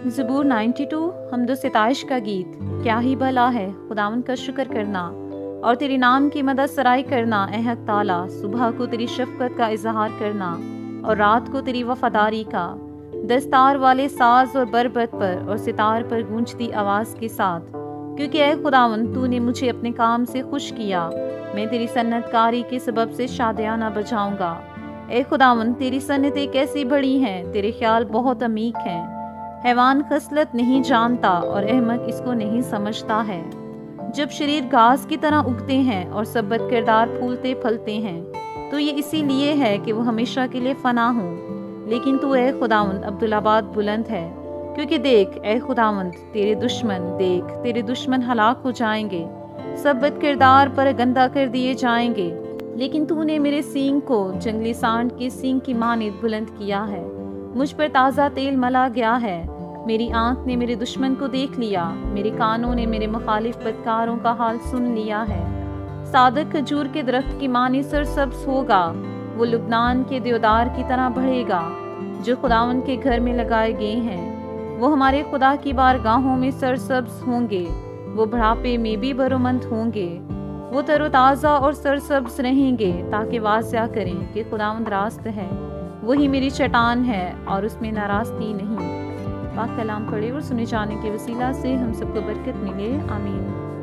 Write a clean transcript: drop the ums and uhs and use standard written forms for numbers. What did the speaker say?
ज़बूर 92 हम्दो सिताइश का गीत। क्या ही भला है खुदावंद का शुक्र करना और तेरे नाम की मदद सराय करना। ए हक ताला, सुबह को तेरी शफ़क़त का इजहार करना और रात को तेरी वफादारी का। दस्तार वाले साज और बरबत पर और सितार पर गूंजती आवाज़ के साथ, क्योंकि ए खुदावंद तूने मुझे अपने काम से खुश किया। मैं तेरी सन्नतकारी के सबब से शादियाना बजाऊंगा। ए खुदावंद तेरी सन्नतें कैसी बड़ी हैं, तेरे ख्याल बहुत अमीक हैं। हैवान खसलत नहीं जानता और अहमक इसको नहीं समझता है। जब शरीर घास की तरह उगते हैं और सब बद किरदार फूलते फलते हैं, तो ये इसीलिए है कि वो हमेशा के लिए फना हो। लेकिन तू ए खुदावंद अब्दुल्लाबाद बुलंद है, क्योंकि देख ए खुदावंद तेरे दुश्मन हलाक हो जाएंगे, सब बद किरदार पर गंदा कर दिए जाएंगे। लेकिन तूने मेरे सींग को जंगली सांड के सींग की मानित बुलंद किया है। मुझ पर ताज़ा तेल मला गया है। मेरी आंख ने मेरे दुश्मन को देख लिया, मेरे कानों ने मेरे मुखालिफ बदकारों का हाल सुन लिया है। सादक खजूर के दरख्त की मानी सरसब्ज होगा, वो लुबनान के देवदार की तरह बढ़ेगा जो खुदावन के घर में लगाए गए हैं। वो हमारे खुदा की बारगाहों में सरसब्ज होंगे, वो बुढ़ापे में भी बरोमंद होंगे। वो तरोताज़ा और सरसब्ज रहेंगे ताकि वास्या करें कि खुदावंद रास्त है, वही मेरी चट्टान है और उसमें नाराज़गी नहीं। पाक कलाम पढ़े और सुने जाने के वसीला से हम सबको बरकत मिले। आमीन।